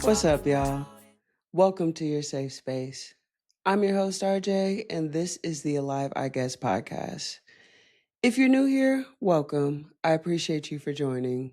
What's up, y'all? Welcome to your safe space. I'm your host, RJ, and this is the Alive I Guess podcast. If you're new here, welcome. I appreciate you for joining.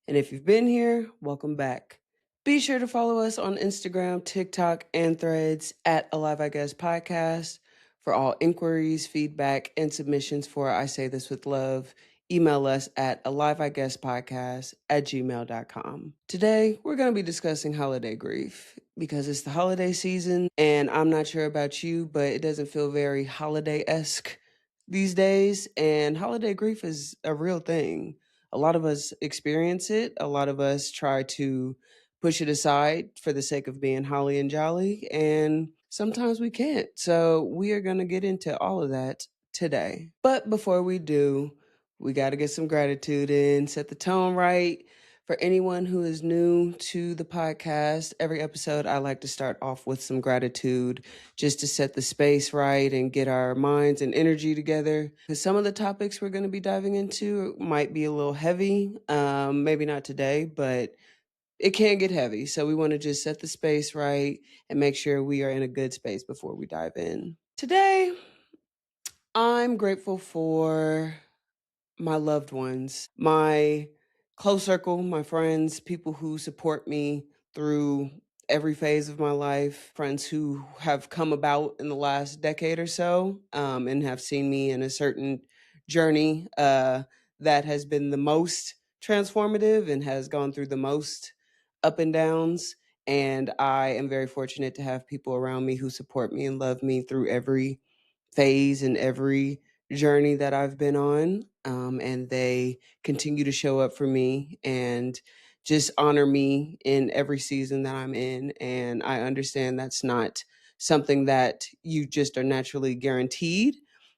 And if you've been here, welcome back. Be sure to follow us on Instagram, TikTok, and Threads at Alive I Guess Podcast for all inquiries, feedback, and submissions for I Say This With Love. Email us at aliveiguesspodcast@gmail.com. Today, we're going to be discussing holiday grief because it's the holiday season, and I'm not sure about you, but it doesn't feel very holiday-esque these days, and holiday grief is a real thing. A lot of us experience it. A lot of us try to push it aside for the sake of being holly and jolly, and sometimes we can't. So, we are going to get into all of that today. But before we do, we got to get some gratitude in, set the tone right. For anyone who is new to the podcast, every episode I like to start off with some gratitude just to set the space right and get our minds and energy together. Because some of the topics we're going to be diving into might be a little heavy. Maybe not today, but it can get heavy. So we want to just set the space right and make sure we are in a good space before we dive in. Today, I'm grateful for my loved ones, my close circle, my friends, people who support me through every phase of my life, friends who have come about in the last decade or so, and have seen me in a certain journey that has been the most transformative and has gone through the most up and downs. And I am very fortunate to have people around me who support me and love me through every phase and every journey that I've been on. And they continue to show up for me and just honor me in every season that I'm in. And I understand that's not something that you just are naturally guaranteed.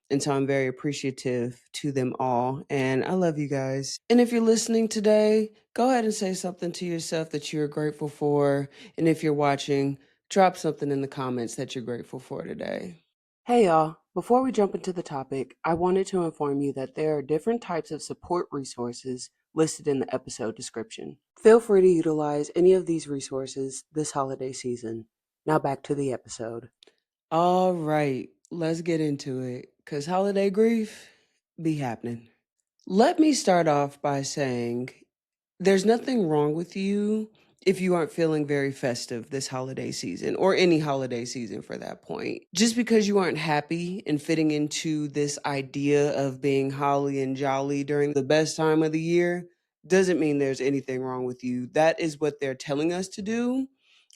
And so I'm very appreciative to them all. And I love you guys. And if you're listening today, go ahead and say something to yourself that you're grateful for. And if you're watching, drop something in the comments that you're grateful for today. Hey y'all, before we jump into the topic, I wanted to inform you that there are different types of support resources listed in the episode description. Feel free to utilize any of these resources this holiday season. Now back to the episode. All right, let's get into it, because holiday grief be happening. Let me start off by saying there's nothing wrong with you if you aren't feeling very festive this holiday season or any holiday season for that point. Just because you aren't happy and fitting into this idea of being holly and jolly during the best time of the year doesn't mean there's anything wrong with you. That is what they're telling us to do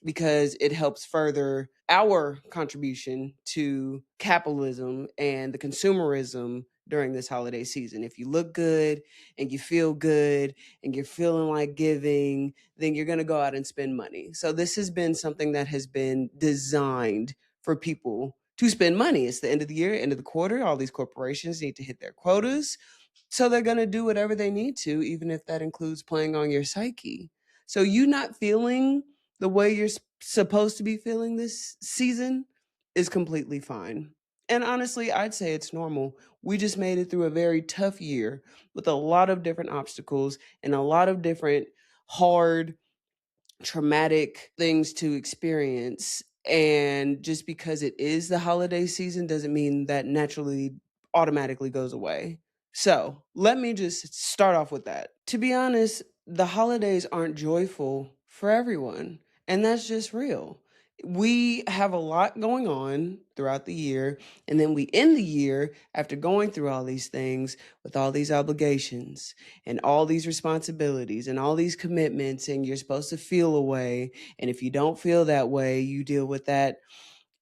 because it helps further our contribution to capitalism and the consumerism during this holiday season. If you look good and you feel good and you're feeling like giving, then you're going to go out and spend money. So this has been something that has been designed for people to spend money. It's the end of the year, end of the quarter. All these corporations need to hit their quotas. So they're going to do whatever they need to, even if that includes playing on your psyche. So you not feeling the way you're supposed to be feeling this season is completely fine. And honestly, I'd say it's normal. We just made it through a very tough year with a lot of different obstacles and a lot of different hard, traumatic things to experience. And just because it is the holiday season doesn't mean that naturally automatically goes away. So let me just start off with that. To be honest, the holidays aren't joyful for everyone, and that's just real. We have a lot going on throughout the year, and then we end the year after going through all these things with all these obligations and all these responsibilities and all these commitments, and you're supposed to feel a way. And if you don't feel that way, you deal with that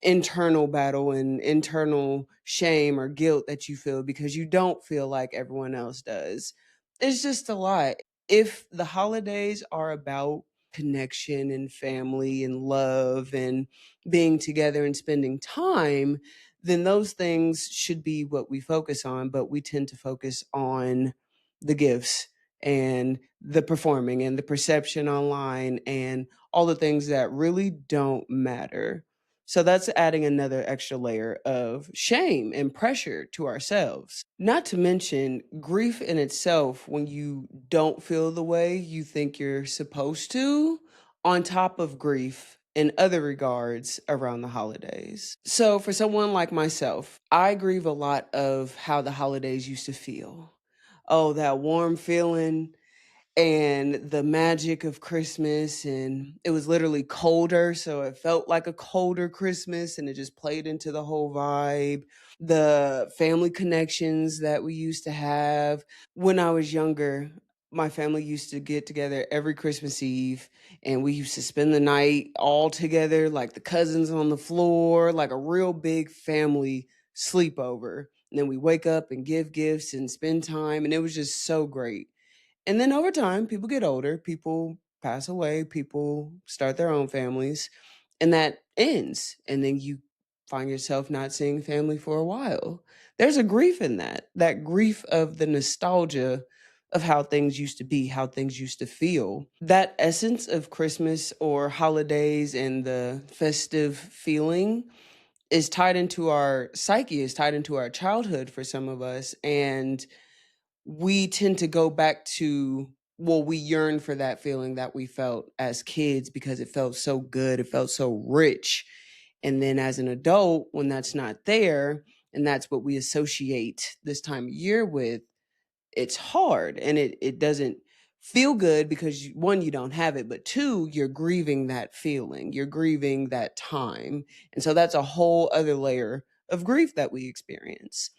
internal battle and internal shame or guilt that you feel because you don't feel like everyone else does. It's just a lot. If the holidays are about connection and family and love and being together and spending time, then those things should be what we focus on. But we tend to focus on the gifts and the performing and the perception online and all the things that really don't matter. So that's adding another extra layer of shame and pressure to ourselves. Not to mention grief in itself, when you don't feel the way you think you're supposed to, on top of grief in other regards around the holidays. So, for someone like myself, I grieve a lot of how the holidays used to feel. Oh, that warm feeling and the magic of Christmas. And it was literally colder. So it felt like a colder Christmas and it just played into the whole vibe. The family connections that we used to have. When I was younger, my family used to get together every Christmas Eve and we used to spend the night all together, like the cousins on the floor, like a real big family sleepover. And then we wake up and give gifts and spend time. And it was just so great. And then over time, people get older, people pass away, people start their own families, and that ends. And then you find yourself not seeing family for a while. There's a grief in that, that grief of the nostalgia of how things used to be, how things used to feel. That essence of Christmas or holidays and the festive feeling is tied into our psyche, is tied into our childhood for some of us. And we tend to go back to, well, we yearn for that feeling that we felt as kids because it felt so good, it felt so rich. And then as an adult, when that's not there, and that's what we associate this time of year with, it's hard and it doesn't feel good because one, you don't have it, but two, you're grieving that feeling, you're grieving that time. And so that's a whole other layer of grief that we experience.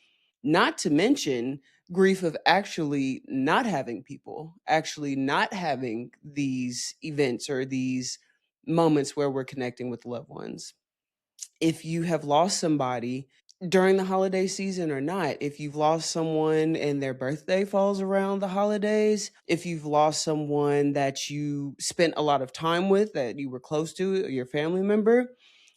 Not to mention grief of actually not having people, actually not having these events or these moments where we're connecting with loved ones. If you have lost somebody during the holiday season or not, if you've lost someone and their birthday falls around the holidays, if you've lost someone that you spent a lot of time with, that you were close to, your family member,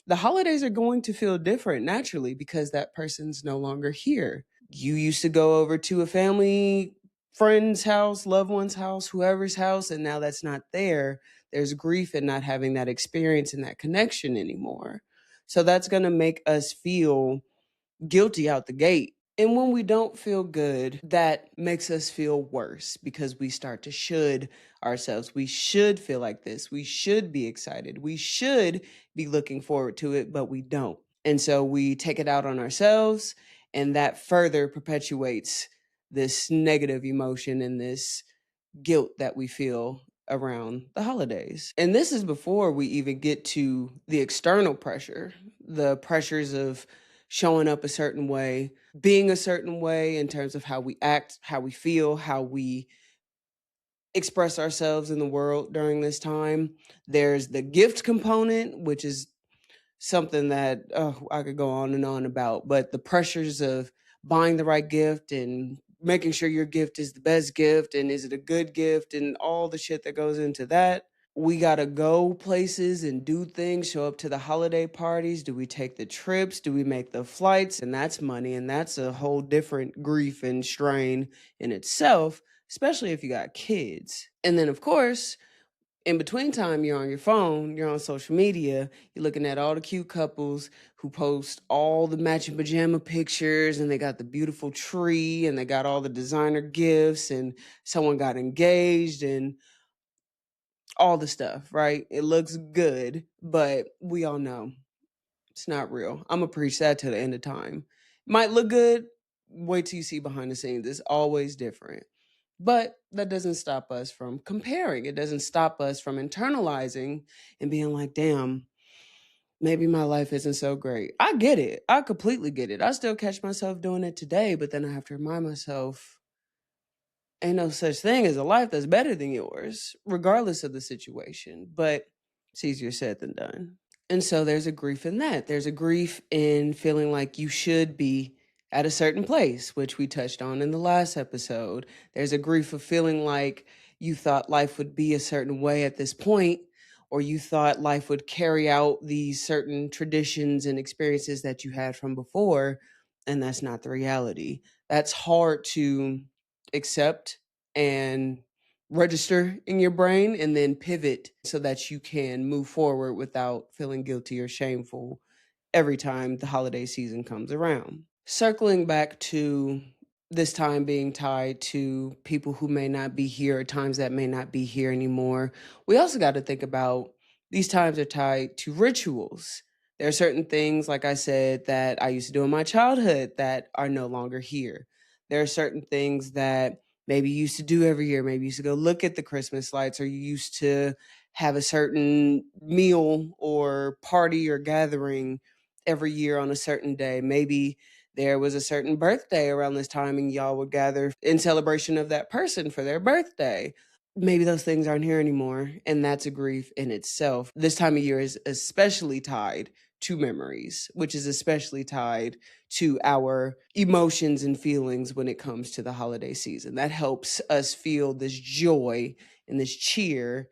the holidays are going to feel different naturally because that person's no longer here. You used to go over to a family friend's house, loved one's house, whoever's house, and now that's not there. There's grief in not having that experience and that connection anymore. So that's going to make us feel guilty out the gate. And when we don't feel good, that makes us feel worse because we start to should ourselves. We should feel like this. We should be excited. We should be looking forward to it, but we don't. And so we take it out on ourselves, and that further perpetuates this negative emotion and this guilt that we feel around the holidays. And this is before we even get to the external pressure, the pressures of showing up a certain way, being a certain way in terms of how we act, how we feel, how we express ourselves in the world during this time. There's the gift component, which is something that I could go on about, but the pressures of buying the right gift and making sure your gift is the best gift and is it a good gift and all the shit that goes into that. We got to go places and do things, show up to the holiday parties. Do we take the trips? Do we make the flights? And that's money. And that's a whole different grief and strain in itself, especially if you got kids. And then, of course, in between time, you're on your phone, you're on social media, you're looking at all the cute couples who post all the matching pajama pictures and they got the beautiful tree and they got all the designer gifts and someone got engaged and all the stuff, right? It looks good, but we all know it's not real. I'm gonna preach that to the end of time. Might look good, wait till you see behind the scenes. It's always different. But that doesn't stop us from comparing. It doesn't stop us from internalizing and being like, damn, maybe my life isn't so great. I get it. I completely get it. I still catch myself doing it today, but then I have to remind myself, ain't no such thing as a life that's better than yours, regardless of the situation. But it's easier said than done. And so there's a grief in that. There's a grief in feeling like you should be at a certain place, which we touched on in the last episode. There's a grief of feeling like you thought life would be a certain way at this point, or you thought life would carry out these certain traditions and experiences that you had from before, and that's not the reality. That's hard to accept and register in your brain and then pivot so that you can move forward without feeling guilty or shameful every time the holiday season comes around. Circling back to this time being tied to people who may not be here, or times that may not be here anymore, we also got to think about These times are tied to rituals. There are certain things, like I said, that I used to do in my childhood that are no longer here. There are certain things that maybe you used to do every year. Maybe you used to go look at the Christmas lights, or you used to have a certain meal or party or gathering every year on a certain day. Maybe there was a certain birthday around this time and y'all would gather in celebration of that person for their birthday. Maybe those things aren't here anymore, and that's a grief in itself. This time of year is especially tied to memories, which is especially tied to our emotions and feelings when it comes to the holiday season. That helps us feel this joy and this cheer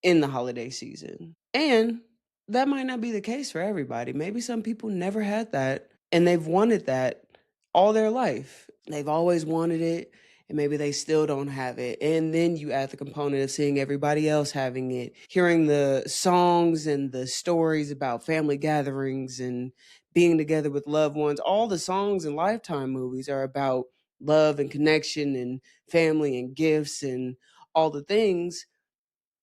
in the holiday season. And that might not be the case for everybody. Maybe some people never had that and they've wanted that all their life. They've always wanted it, and maybe they still don't have it. And then you add the component of seeing everybody else having it, hearing the songs and the stories about family gatherings and being together with loved ones. All the songs in Lifetime movies are about love and connection and family and gifts and all the things.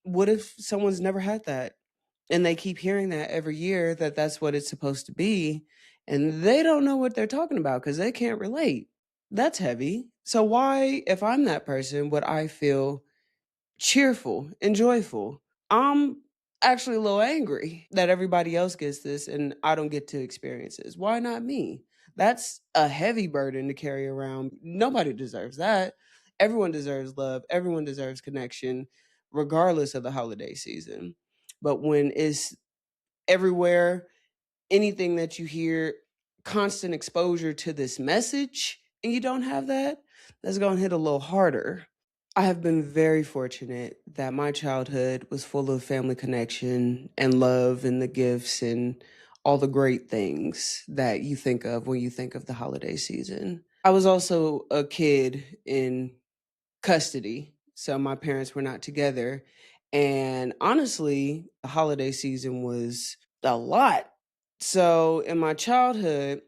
What if someone's never had that and they keep hearing that every year, that that's what it's supposed to be, and they don't know what they're talking about because they can't relate? That's heavy. So why, if I'm that person, would I feel cheerful and joyful? I'm actually a little angry that everybody else gets this and I don't get to experience this. Why not me? That's a heavy burden to carry around. Nobody deserves that. Everyone deserves love. Everyone deserves connection, regardless of the holiday season. But when it's everywhere, anything that you hear, constant exposure to this message, and you don't have that, that's going to hit a little harder. I have been very fortunate that my childhood was full of family connection and love and the gifts and all the great things that you think of when you think of the holiday season. I was also a kid in custody, so my parents were not together. And honestly, the holiday season was a lot. So in my childhood,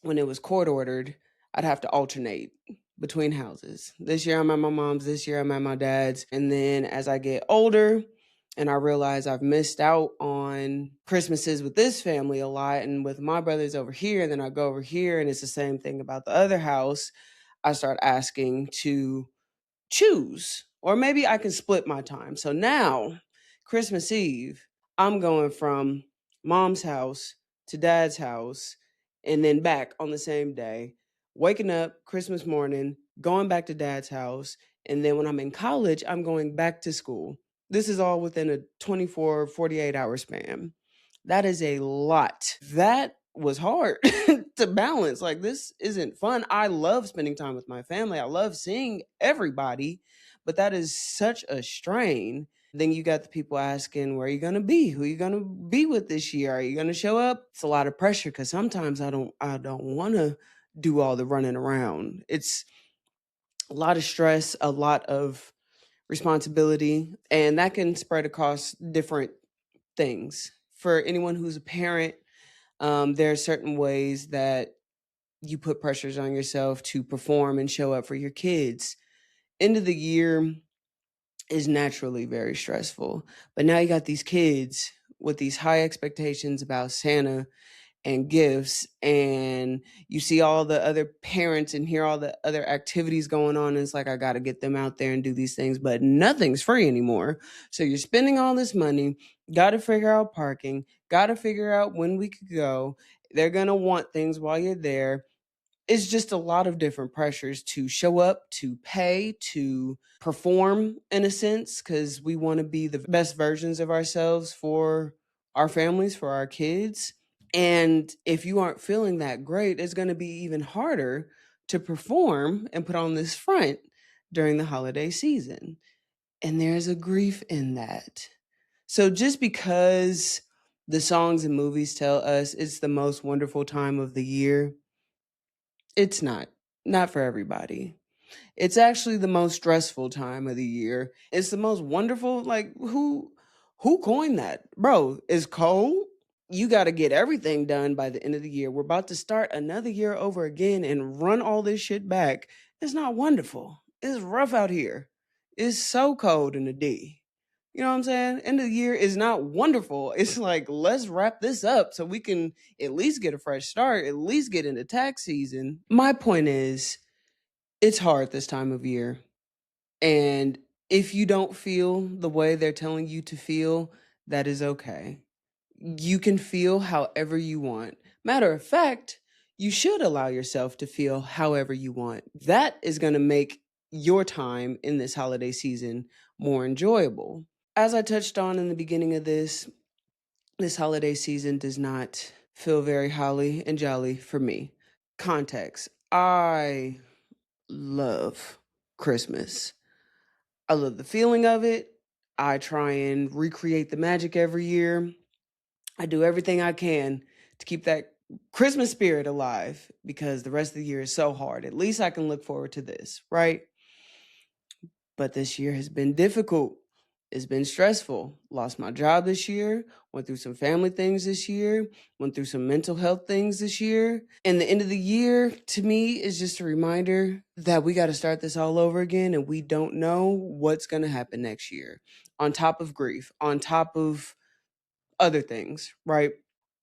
when it was court ordered, I'd have to alternate between houses. This year I'm at my mom's, this year I'm at my dad's. And then as I get older and I realize I've missed out on Christmases with this family a lot and with my brothers over here, and then I go over here and it's the same thing about the other house, I start asking to choose, or maybe I can split my time. So now, Christmas Eve, I'm going from mom's house to dad's house and then back on the same day, waking up Christmas morning, going back to dad's house. And then when I'm in college, I'm going back to school. This is all within a 24, 48-hour span. That is a lot. That was hard to balance. Like, this isn't fun. I love spending time with my family. I love seeing everybody, but that is such a strain. Then you got the people asking, where are you going to be? Who are you going to be with this year? Are you going to show up? It's a lot of pressure because sometimes I don't want to do all the running around. It's a lot of stress, a lot of responsibility, and that can spread across different things. For anyone who's a parent, there are certain ways that you put pressures on yourself to perform and show up for your kids. End of the year is naturally very stressful, but now you got these kids with these high expectations about Santa and gifts, and you see all the other parents and hear all the other activities going on, and it's like, I got to get them out there and do these things, but nothing's free anymore. So you're spending all this money, got to figure out parking, got to figure out when we could go. They're going to want things while you're there. It's just a lot of different pressures to show up, to pay, to perform in a sense, because we want to be the best versions of ourselves for our families, for our kids. And if you aren't feeling that great, it's going to be even harder to perform and put on this front during the holiday season. And there's a grief in that. So just because the songs and movies tell us it's the most wonderful time of the year, it's not for everybody. It's actually the most stressful time of the year. It's the most wonderful. Like, who coined that? Bro, it's cold. You got to get everything done by the end of the year. We're about to start another year over again and run all this shit back. It's not wonderful. It's rough out here. It's so cold in the D. You know what I'm saying? End of the year is not wonderful. It's like, let's wrap this up so we can at least get a fresh start, at least get into tax season. My point is, it's hard this time of year. And if you don't feel the way they're telling you to feel, that is okay. You can feel however you want. Matter of fact, you should allow yourself to feel however you want. That is going to make your time in this holiday season more enjoyable. As I touched on in the beginning of this holiday season does not feel very holly and jolly for me. Context: I love Christmas. I love the feeling of it. I try and recreate the magic every year. I do everything I can to keep that Christmas spirit alive because the rest of the year is so hard. At least I can look forward to this, right? But this year has been difficult. It's been stressful. Lost my job this year, went through some family things this year, went through some mental health things this year. And the end of the year to me is just a reminder that we got to start this all over again and we don't know what's going to happen next year. On top of grief, on top of other things, right?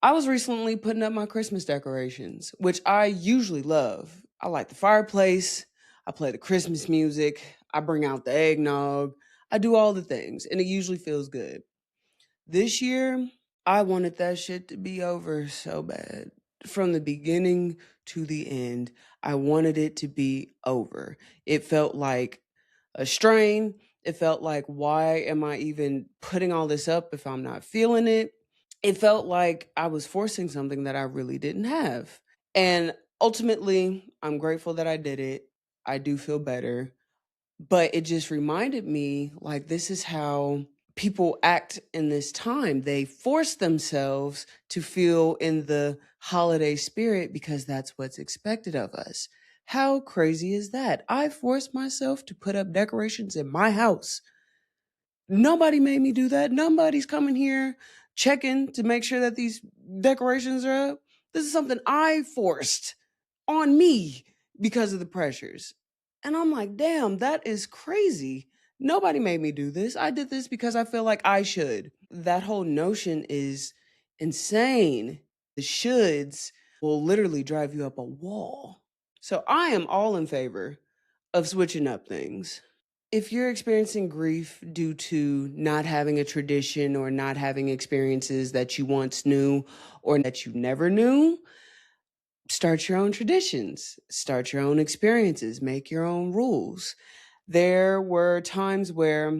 I was recently putting up my Christmas decorations, which I usually love. I light the fireplace, I play the Christmas music, I bring out the eggnog, I do all the things, and it usually feels good. This year, I wanted that shit to be over so bad. From the beginning to the end, I wanted it to be over. It felt like a strain. It felt like, why am I even putting all this up if I'm not feeling it? It felt like I was forcing something that I really didn't have. And ultimately, I'm grateful that I did it. I do feel better. But it just reminded me like, this is how people act in this time. They force themselves to feel in the holiday spirit because that's what's expected of us. How crazy is that? I forced myself to put up decorations in my house. Nobody made me do that. Nobody's coming here checking to make sure that these decorations are up. This is something I forced on me because of the pressures. And I'm like, damn, that is crazy. Nobody made me do this. I did this because I feel like I should. That whole notion is insane. The shoulds will literally drive you up a wall. So I am all in favor of switching up things. If you're experiencing grief due to not having a tradition or not having experiences that you once knew or that you never knew, start your own traditions, start your own experiences, make your own rules. There were times where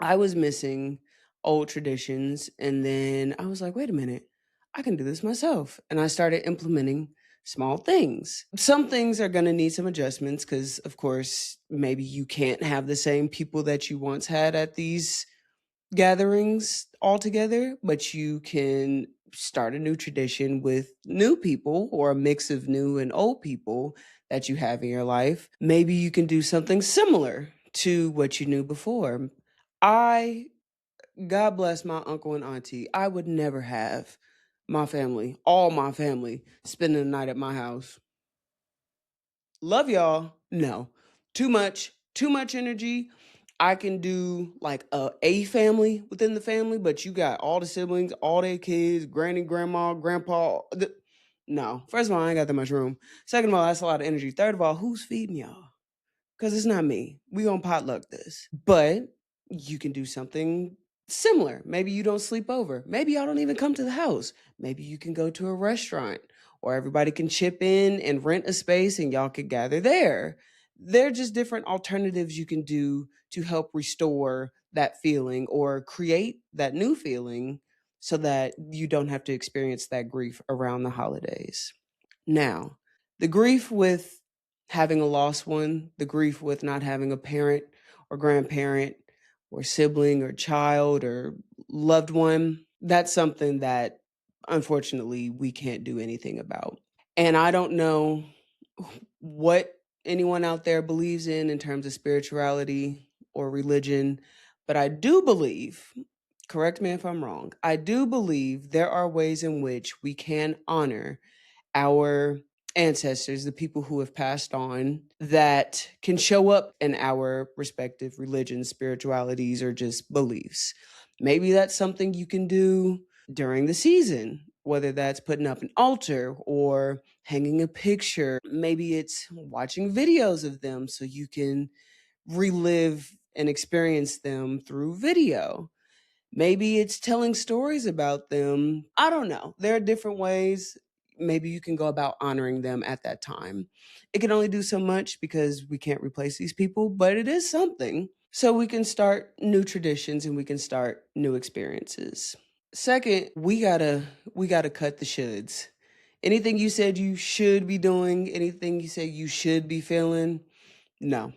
I was missing old traditions, and then I was like, wait a minute, I can do this myself. And I started implementing small things. Some things are going to need some adjustments because, of course, maybe you can't have the same people that you once had at these gatherings all together, but you can start a new tradition with new people or a mix of new and old people that you have in your life. Maybe you can do something similar to what you knew before. I, God bless my uncle and auntie, I would never have my family, all my family, spending the night at my house. Love y'all. No. Too much energy. I can do like a family within the family, but you got all the siblings, all their kids, granny, grandma, grandpa. No. First of all, I ain't got that much room. Second of all, that's a lot of energy. Third of all, who's feeding y'all? Because it's not me. We gonna potluck this. But you can do something similar. Maybe you don't sleep over. Maybe y'all don't even come to the house. Maybe you can go to a restaurant or everybody can chip in and rent a space and y'all could gather there. They're just different alternatives you can do to help restore that feeling or create that new feeling so that you don't have to experience that grief around the holidays. Now, the grief with having a lost one, the grief with not having a parent or grandparent or sibling or child or loved one, that's something that unfortunately we can't do anything about. And I don't know what anyone out there believes in terms of spirituality or religion, but I do believe, correct me if I'm wrong, I do believe there are ways in which we can honor our ancestors, the people who have passed on that can show up in our respective religions, spiritualities, or just beliefs. Maybe that's something you can do during the season, whether that's putting up an altar or hanging a picture. Maybe it's watching videos of them so you can relive and experience them through video. Maybe it's telling stories about them. I don't know. There are different ways. Maybe you can go about honoring them at that time. It can only do so much because we can't replace these people, but it is something. So we can start new traditions and we can start new experiences. Second, we gotta cut the shoulds. Anything you said you should be doing, anything you say you should be feeling, no.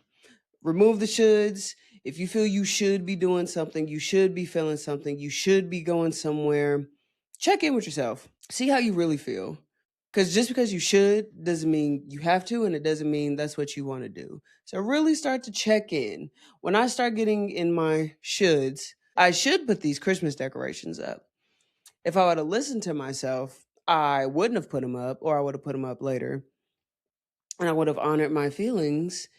Remove the shoulds. If you feel you should be doing something, you should be feeling something, you should be going somewhere, check in with yourself. See how you really feel. Because just because you should doesn't mean you have to, and it doesn't mean that's what you want to do. So really start to check in. When I start getting in my shoulds, I should put these Christmas decorations up. If I would have listened to myself, I wouldn't have put them up, or I would have put them up later, and I would have honored my feelings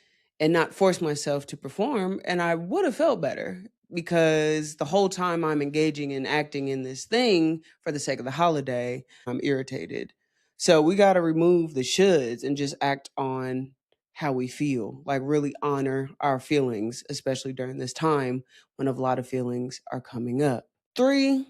and not forced myself to perform, and I would have felt better because the whole time I'm engaging and acting in this thing for the sake of the holiday, I'm irritated. So we got to remove the shoulds and just act on how we feel, like really honor our feelings, especially during this time when a lot of feelings are coming up. Three,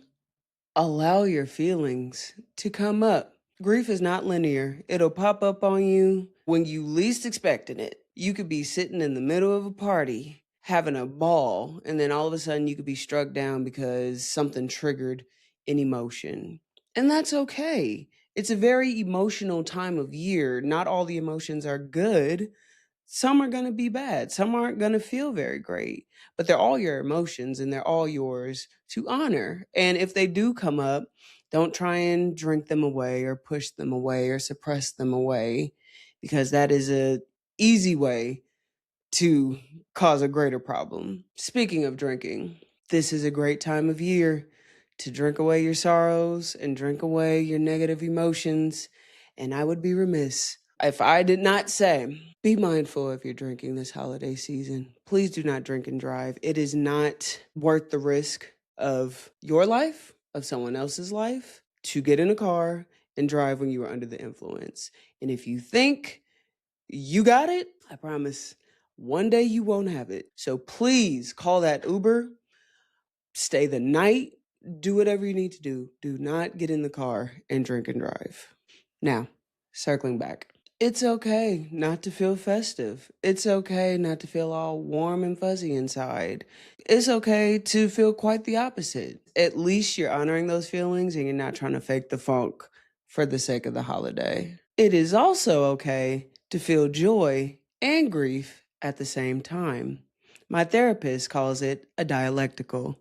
allow your feelings to come up. Grief is not linear. It'll pop up on you when you least expecting it. You could be sitting in the middle of a party, having a ball, and then all of a sudden you could be struck down because something triggered an emotion. And that's okay. It's a very emotional time of year. Not all the emotions are good. Some are going to be bad. Some aren't going to feel very great, but they're all your emotions and they're all yours to honor. And if they do come up, don't try and drink them away or push them away or suppress them away because that is a easy way to cause a greater problem. Speaking of drinking, this is a great time of year to drink away your sorrows and drink away your negative emotions. And I would be remiss if I did not say, be mindful if you're drinking this holiday season. Please do not drink and drive. It is not worth the risk of your life, of someone else's life, to get in a car and drive when you are under the influence. And if you think you got it, I promise one day you won't have it. So please call that Uber, stay the night, do whatever you need to do. Do not get in the car and drink and drive. Now, circling back. It's okay not to feel festive. It's okay not to feel all warm and fuzzy inside. It's okay to feel quite the opposite. At least you're honoring those feelings and you're not trying to fake the funk for the sake of the holiday. It is also okay to feel joy and grief at the same time. My therapist calls it a dialectical.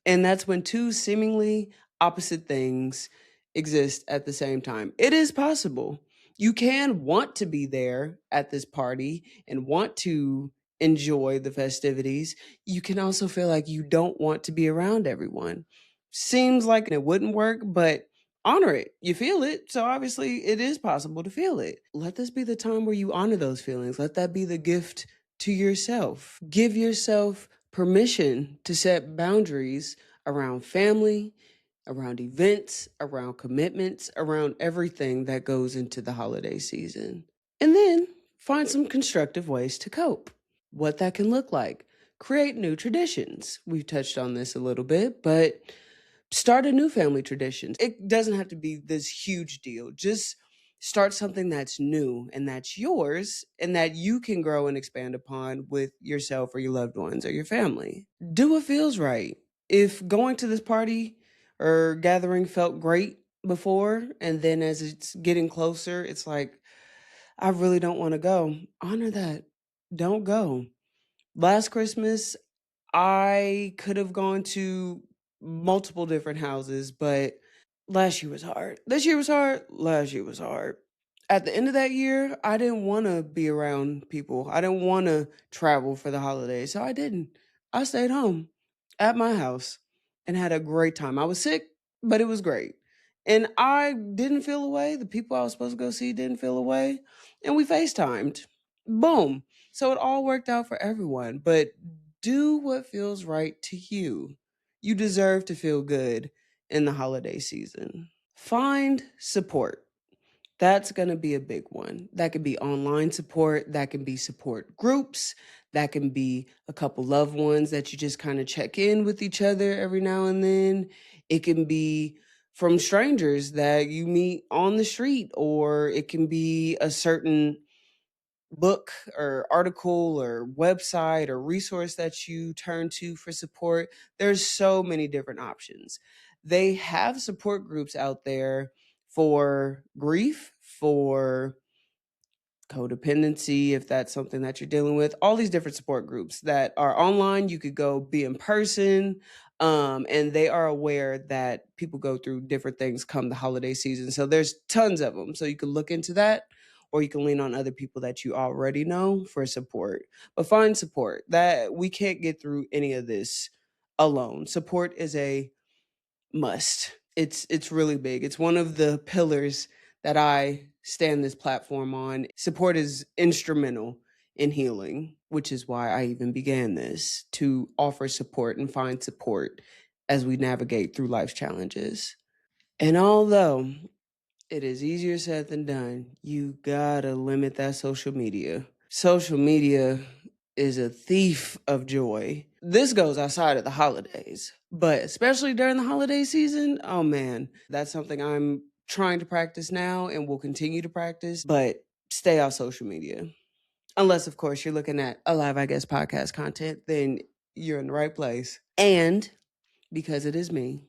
And that's when two seemingly opposite things exist at the same time. It is possible. You can want to be there at this party and want to enjoy the festivities. You can also feel like you don't want to be around everyone. Seems like it wouldn't work, but honor it. You feel it. So obviously, it is possible to feel it. Let this be the time where you honor those feelings. Let that be the gift to yourself. Give yourself permission to set boundaries around family, around events, around commitments, around everything that goes into the holiday season. And then find some constructive ways to cope. What that can look like. Create new traditions. We've touched on this a little bit, but start a new family tradition. It doesn't have to be this huge deal. Just start something that's new and that's yours and that you can grow and expand upon with yourself or your loved ones or your family. Do what feels right. If going to this party or gathering felt great before, and then as it's getting closer, it's like, I really don't want to go, honor that. Don't go. Last Christmas, I could have gone to multiple different houses, but last year was hard. This year was hard. Last year was hard. At the end of that year, I didn't want to be around people. I didn't want to travel for the holidays. So I didn't. I stayed home at my house and had a great time. I was sick, but it was great. And I didn't feel away. The people I was supposed to go see didn't feel away. And we FaceTimed. Boom. So it all worked out for everyone. But do what feels right to you. You deserve to feel good in the holiday season. Find support. That's going to be a big one. That could be online support, that can be support groups, that can be a couple loved ones that you just kind of check in with each other every now and then. It can be from strangers that you meet on the street, or it can be a certain book or article or website or resource that you turn to for support. There's so many different options. They have support groups out there for grief, for codependency, if that's something that you're dealing with, all these different support groups that are online. You could go be in person. And they are aware that people go through different things come the holiday season. So there's tons of them. So you can look into that, or you can lean on other people that you already know for support. But find support. That we can't get through any of this alone. Support is a must. It's really big. It's one of the pillars that I stand this platform on. Support is instrumental in healing, which is why I even began this, to offer support and find support as we navigate through life's challenges. And although it is easier said than done, you gotta limit that social media. Social media is a thief of joy. This goes outside of the holidays, but especially during the holiday season, oh man, that's something I'm trying to practice now and will continue to practice. But stay off social media. Unless, of course, you're looking at a live, I guess, podcast content, then you're in the right place. And because it is me,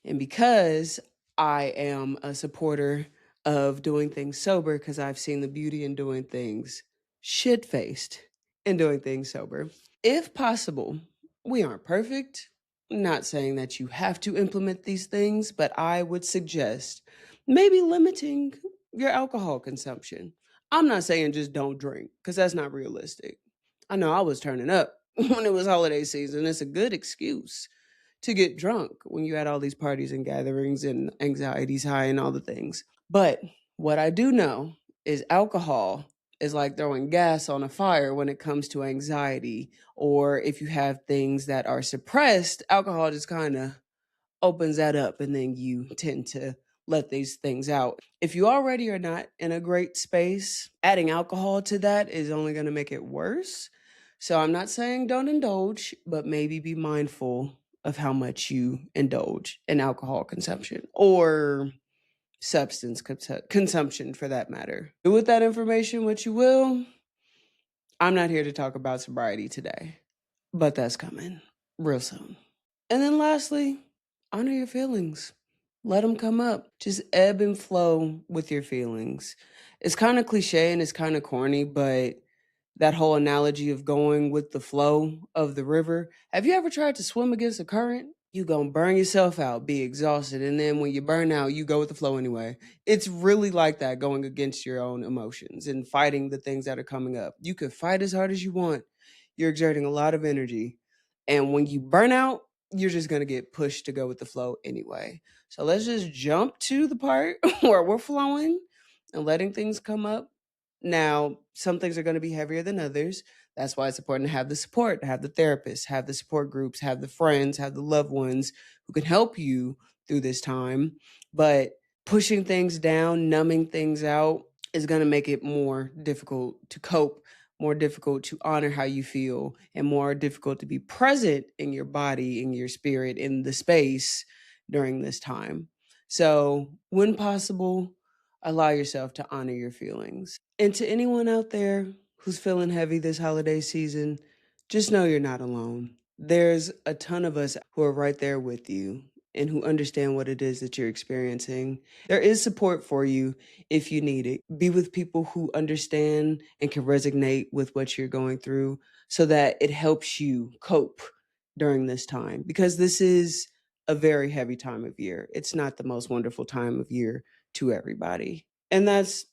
and because I am a supporter of doing things sober, because I've seen the beauty in doing things shit faced and doing things sober. If possible, we aren't perfect. I'm not saying that you have to implement these things, but I would suggest maybe limiting your alcohol consumption. I'm not saying just don't drink, because that's not realistic. I know I was turning up when it was holiday season. It's a good excuse to get drunk when you had all these parties and gatherings and anxieties high and all the things. But what I do know is alcohol is like throwing gas on a fire when it comes to anxiety, or if you have things that are suppressed, alcohol just kind of opens that up and then you tend to let these things out. If you already are not in a great space, adding alcohol to that is only going to make it worse. So I'm not saying don't indulge, but maybe be mindful of how much you indulge in alcohol consumption or substance consumption for that matter. Do with that information what you will. I'm not here to talk about sobriety today, but that's coming real soon. And then lastly, honor your feelings. Let them come up. Just ebb and flow with your feelings. It's kind of cliche and it's kind of corny, but that whole analogy of going with the flow of the river. Have you ever tried to swim against a current? You gonna burn yourself out, be exhausted, and then when you burn out, you go with the flow anyway. It's really like that, going against your own emotions and fighting the things that are coming up. You could fight as hard as you want. You're exerting a lot of energy. And when you burn out, you're just gonna get pushed to go with the flow anyway. So let's just jump to the part where we're flowing and letting things come up. Now, some things are going to be heavier than others. That's why it's important to have the support, have the therapists, have the support groups, have the friends, have the loved ones who can help you through this time. But pushing things down, numbing things out is going to make it more difficult to cope, more difficult to honor how you feel, and more difficult to be present in your body, in your spirit, in the space during this time. So, when possible, allow yourself to honor your feelings. And to anyone out there who's feeling heavy this holiday season, just know you're not alone. There's a ton of us who are right there with you and who understand what it is that you're experiencing. There is support for you if you need it. Be with people who understand and can resonate with what you're going through so that it helps you cope during this time, because this is a very heavy time of year. It's not the most wonderful time of year to everybody. And that's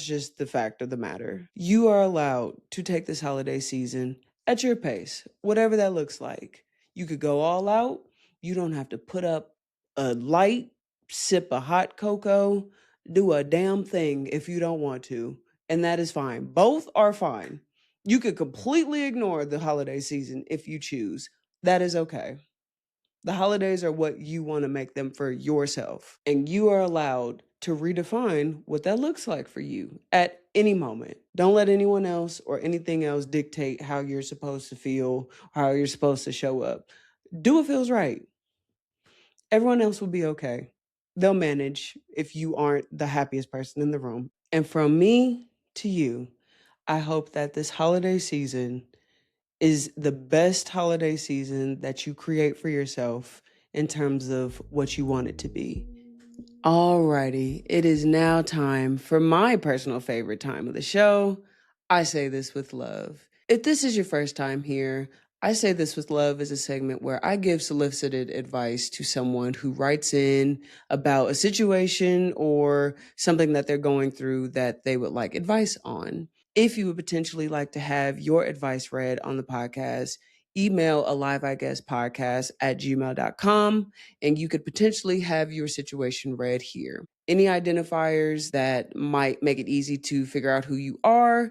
just the fact of the matter. You are allowed to take this holiday season at your pace, whatever that looks like. You could go all out. You don't have to put up a light sip a hot cocoa, do a damn thing if you don't want to. And that is fine. Both are fine. You could completely ignore the holiday season if you choose. That is okay. The holidays are what you want to make them for yourself. And you are allowed to redefine what that looks like for you at any moment. Don't let anyone else or anything else dictate how you're supposed to feel, how you're supposed to show up. Do what feels right. Everyone else will be okay. They'll manage if you aren't the happiest person in the room. And from me to you, I hope that this holiday season is the best holiday season that you create for yourself in terms of what you want it to be. Alrighty, it is now time for my personal favorite time of the show. I Say This With Love. If this is your first time here, I Say This With Love is a segment where I give solicited advice to someone who writes in about a situation or something that they're going through that they would like advice on. If you would potentially like to have your advice read on the podcast, email a live I guess podcast at gmail.com and you could potentially have your situation read here. Any identifiers that might make it easy to figure out who you are,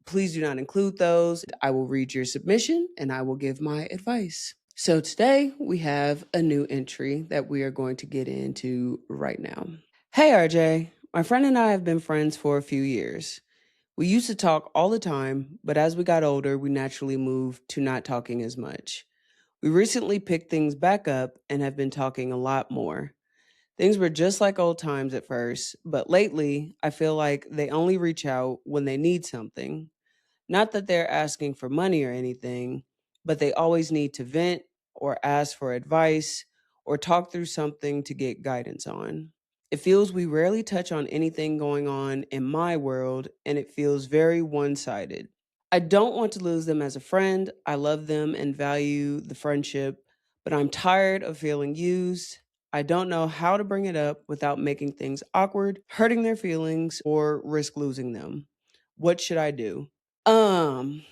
please do not include those. I will read your submission and I will give my advice. So today we have a new entry that we are going to get into right now. Hey RJ, my friend and I have been friends for a few years. We used to talk all the time, but as we got older, we naturally moved to not talking as much. We recently picked things back up and have been talking a lot more. Things were just like old times at first, but lately, I feel like they only reach out when they need something. Not that they're asking for money or anything, but they always need to vent or ask for advice or talk through something to get guidance on. It feels we rarely touch on anything going on in my world, and it feels very one sided. I don't want to lose them as a friend. I love them and value the friendship, but I'm tired of feeling used. I don't know how to bring it up without making things awkward, hurting their feelings, or risk losing them. What should I do? Um,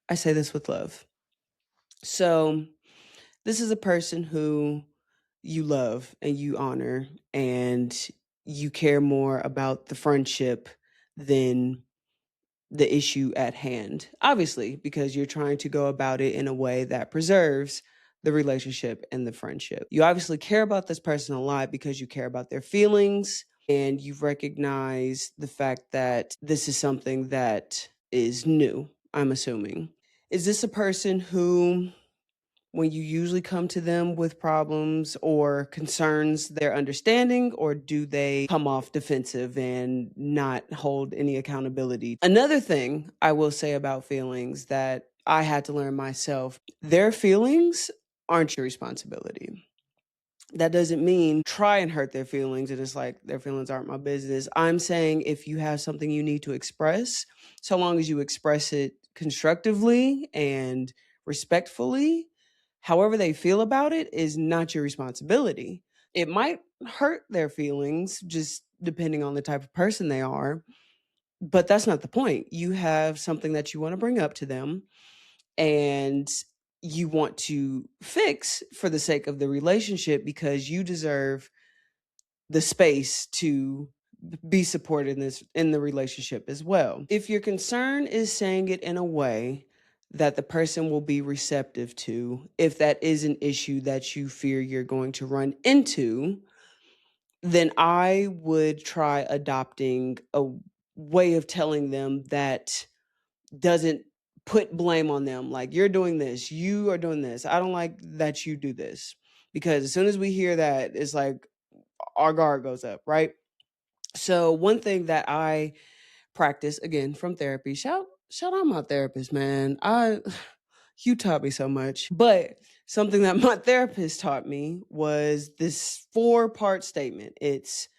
I say this with love. So, this is a person who you love and you honor, and you care more about the friendship than the issue at hand. Obviously, because you're trying to go about it in a way that preserves the relationship and the friendship. You obviously care about this person a lot because you care about their feelings and you recognize the fact that this is something that is new, I'm assuming. Is this a person who, when you usually come to them with problems or concerns, they're understanding, or do they come off defensive and not hold any accountability? Another thing I will say about feelings that I had to learn myself, their feelings aren't your responsibility. That doesn't mean try and hurt their feelings and it's like their feelings aren't my business. I'm saying if you have something you need to express, so long as you express it constructively and respectfully, however they feel about it is not your responsibility. It might hurt their feelings just depending on the type of person they are, but that's not the point. You have something that you want to bring up to them and you want to fix for the sake of the relationship because you deserve the space to be supported in the relationship as well. If your concern is saying it in a way that the person will be receptive to, if that is an issue that you fear you're going to run into, then I would try adopting a way of telling them that doesn't put blame on them. Like, you're doing this, you are doing this. I don't like that you do this. Because as soon as we hear that, it's like our guard goes up, right? So one thing that I practice again from therapy, shout out my therapist, man. You taught me so much. But something that my therapist taught me was this 4-part statement. It's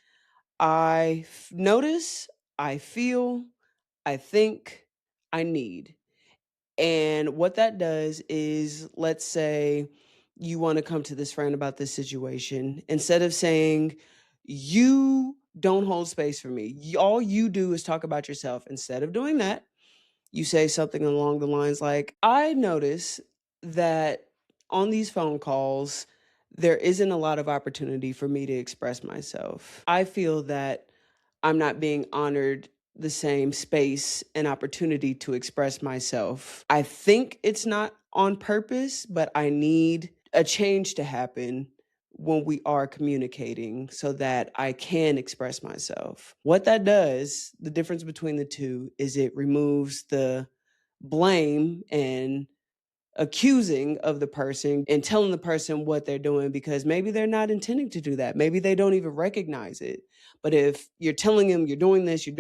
notice, I feel, I think, I need. And what that does is, let's say you want to come to this friend about this situation. Instead of saying, you don't hold space for me, all you do is talk about yourself. Instead of doing that, you say something along the lines like, I notice that on these phone calls, there isn't a lot of opportunity for me to express myself. I feel that I'm not being honored the same space and opportunity to express myself. I think it's not on purpose, but I need a change to happen when we are communicating so that I can express myself. What that does, the difference between the two, is it removes the blame and accusing of the person and telling the person what they're doing because maybe they're not intending to do that. Maybe they don't even recognize it. But if you're telling them you're doing this, you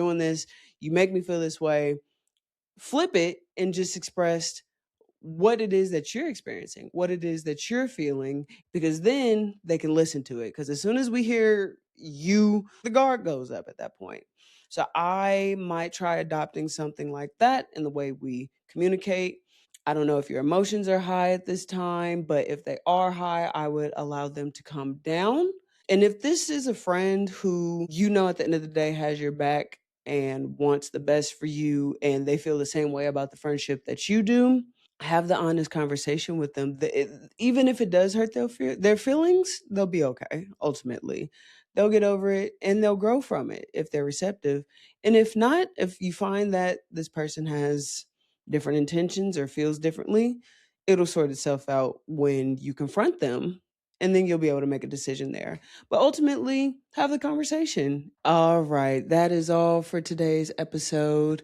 make me feel this way, flip it and just express what it is that you're experiencing, what it is that you're feeling, because then they can listen to it. Because as soon as we hear you, the guard goes up at that point. So I might try adopting something like that in the way we communicate. I don't know if your emotions are high at this time, but if they are high, I would allow them to calm down. And if this is a friend who you know at the end of the day has your back and wants the best for you, and they feel the same way about the friendship that you do, have the honest conversation with them. Even if it does hurt their feelings, they'll be okay. Ultimately, they'll get over it and they'll grow from it if they're receptive. And if not, if you find that this person has different intentions or feels differently, it'll sort itself out when you confront them. And then you'll be able to make a decision there. But ultimately, have the conversation. All right. That is all for today's episode.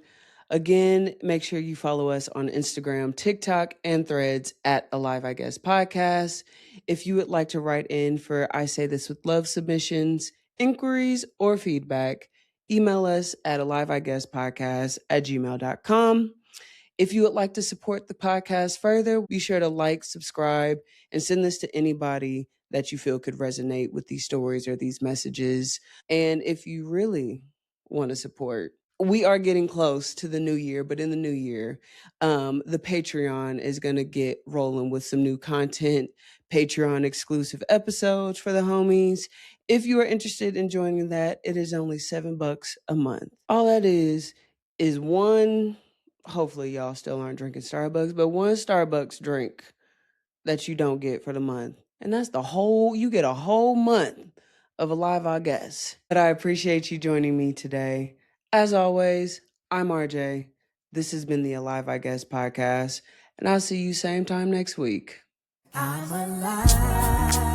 Again, make sure you follow us on Instagram, TikTok, and Threads at Alive I Guess Podcast. If you would like to write in for I Say This With Love submissions, inquiries, or feedback, email us at aliveiguesspodcast@gmail.com. If you would like to support the podcast further, be sure to like, subscribe, and send this to anybody that you feel could resonate with these stories or these messages. And if you really want to support, we are getting close to the new year, but in the new year, the Patreon is going to get rolling with some new content, Patreon exclusive episodes for the homies. If you are interested in joining that, it is only $7 a month. All that is one, hopefully y'all still aren't drinking Starbucks, but one Starbucks drink that you don't get for the month. And that's you get a whole month of Alive, I guess. But I appreciate you joining me today. As always, I'm RJ. This has been the Alive, I Guess podcast, and I'll see you same time next week. I'm alive.